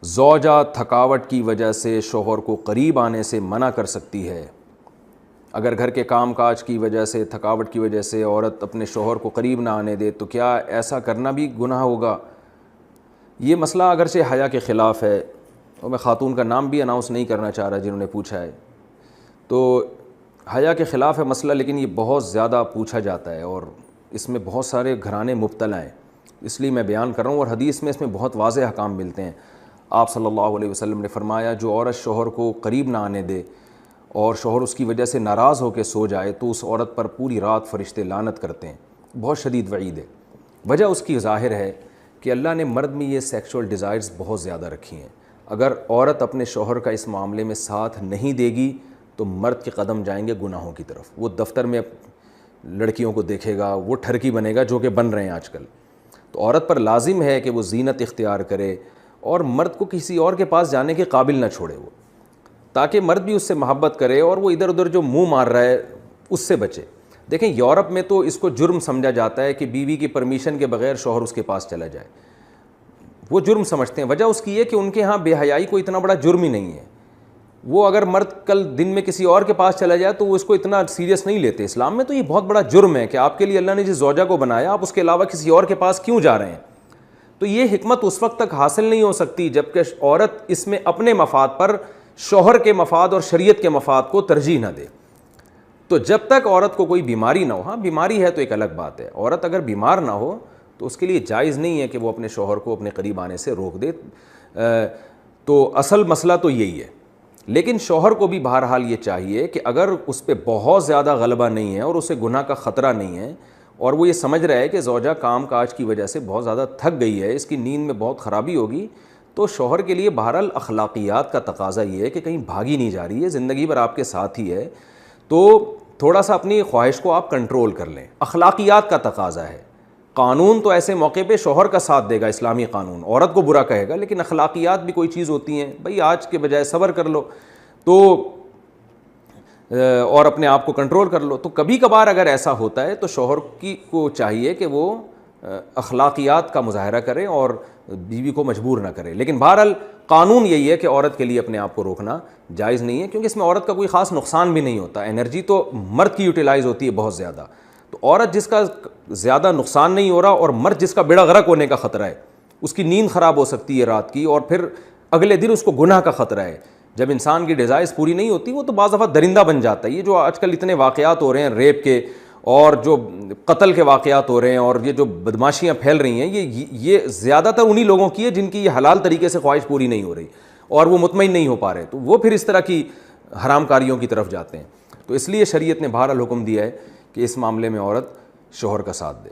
زوجہ تھکاوٹ کی وجہ سے شوہر کو قریب آنے سے منع کر سکتی ہے۔ اگر گھر کے کام کاج کی وجہ سے، تھکاوٹ کی وجہ سے عورت اپنے شوہر کو قریب نہ آنے دے تو کیا ایسا کرنا بھی گناہ ہوگا؟ یہ مسئلہ اگرچہ حیا کے خلاف ہے، اور میں خاتون کا نام بھی اناؤنس نہیں کرنا چاہ رہا جنہوں نے پوچھا ہے، تو حیا کے خلاف ہے مسئلہ، لیکن یہ بہت زیادہ پوچھا جاتا ہے اور اس میں بہت سارے گھرانے مبتلا ہیں، اس لیے میں بیان کر رہا ہوں۔ اور حدیث میں اس میں بہت واضح احکام ملتے ہیں۔ آپ صلی اللہ علیہ وسلم نے فرمایا جو عورت شوہر کو قریب نہ آنے دے اور شوہر اس کی وجہ سے ناراض ہو کے سو جائے تو اس عورت پر پوری رات فرشتے لعنت کرتے ہیں۔ بہت شدید وعید ہے۔ وجہ اس کی ظاہر ہے کہ اللہ نے مرد میں یہ سیکشول ڈیزائرز بہت زیادہ رکھی ہیں۔ اگر عورت اپنے شوہر کا اس معاملے میں ساتھ نہیں دے گی تو مرد کے قدم جائیں گے گناہوں کی طرف۔ وہ دفتر میں لڑکیوں کو دیکھے گا، وہ ٹھرکی بنے گا، جو کہ بن رہے ہیں آج کل۔ تو عورت پر لازم ہے کہ وہ زینت اختیار کرے اور مرد کو کسی اور کے پاس جانے کے قابل نہ چھوڑے وہ، تاکہ مرد بھی اس سے محبت کرے اور وہ ادھر ادھر جو منہ مار رہا ہے اس سے بچے۔ دیکھیں یورپ میں تو اس کو جرم سمجھا جاتا ہے کہ بیوی کی پرمیشن کے بغیر شوہر اس کے پاس چلا جائے، وہ جرم سمجھتے ہیں۔ وجہ اس کی یہ کہ ان کے ہاں بے حیائی کو اتنا بڑا جرم ہی نہیں ہے۔ وہ اگر مرد کل دن میں کسی اور کے پاس چلا جائے تو وہ اس کو اتنا سیریس نہیں لیتے۔ اسلام میں تو یہ بہت بڑا جرم ہے کہ آپ کے لیے اللہ نے جس زوجہ کو بنایا آپ اس کے علاوہ کسی اور کے پاس کیوں جا رہے ہیں۔ تو یہ حکمت اس وقت تک حاصل نہیں ہو سکتی جب کہ عورت اس میں اپنے مفاد پر شوہر کے مفاد اور شریعت کے مفاد کو ترجیح نہ دے۔ تو جب تک عورت کو کوئی بیماری نہ ہو، ہاں بیماری ہے تو ایک الگ بات ہے، عورت اگر بیمار نہ ہو تو اس کے لیے جائز نہیں ہے کہ وہ اپنے شوہر کو اپنے قریب آنے سے روک دے۔ تو اصل مسئلہ تو یہی ہے۔ لیکن شوہر کو بھی بہرحال یہ چاہیے کہ اگر اس پہ بہت زیادہ غلبہ نہیں ہے اور اسے گناہ کا خطرہ نہیں ہے اور وہ یہ سمجھ رہا ہے کہ زوجہ کام کاج کی وجہ سے بہت زیادہ تھک گئی ہے، اس کی نیند میں بہت خرابی ہوگی، تو شوہر کے لیے بہرحال اخلاقیات کا تقاضا یہ ہے کہ کہیں بھاگی نہیں جا رہی ہے، زندگی بھر آپ کے ساتھ ہی ہے، تو تھوڑا سا اپنی خواہش کو آپ کنٹرول کر لیں۔ اخلاقیات کا تقاضا ہے۔ قانون تو ایسے موقع پہ شوہر کا ساتھ دے گا، اسلامی قانون عورت کو برا کہے گا، لیکن اخلاقیات بھی کوئی چیز ہوتی ہیں، بھئی آج کے بجائے صبر کر لو تو اور اپنے آپ کو کنٹرول کر لو۔ تو کبھی کبھار اگر ایسا ہوتا ہے تو شوہر کو چاہیے کہ وہ اخلاقیات کا مظاہرہ کرے اور بیوی کو مجبور نہ کرے۔ لیکن بہرحال قانون یہی ہے کہ عورت کے لیے اپنے آپ کو روکنا جائز نہیں ہے، کیونکہ اس میں عورت کا کوئی خاص نقصان بھی نہیں ہوتا۔ انرجی تو مرد کی یوٹیلائز ہوتی ہے بہت زیادہ، تو عورت جس کا زیادہ نقصان نہیں ہو رہا اور مرد جس کا بیڑا غرق ہونے کا خطرہ ہے، اس کی نیند خراب ہو سکتی ہے رات کی اور پھر اگلے دن اس کو گناہ کا خطرہ ہے۔ جب انسان کی ڈیزائرز پوری نہیں ہوتی وہ تو بعض دفعہ درندہ بن جاتا ہے۔ یہ جو آج کل اتنے واقعات ہو رہے ہیں ریپ کے اور جو قتل کے واقعات ہو رہے ہیں اور یہ جو بدماشیاں پھیل رہی ہیں، یہ زیادہ تر انہی لوگوں کی ہے جن کی یہ حلال طریقے سے خواہش پوری نہیں ہو رہی اور وہ مطمئن نہیں ہو پا رہے، تو وہ پھر اس طرح کی حرام کاریوں کی طرف جاتے ہیں۔ تو اس لیے شریعت نے بہرحال حکم دیا ہے کہ اس معاملے میں عورت شوہر کا ساتھ دے۔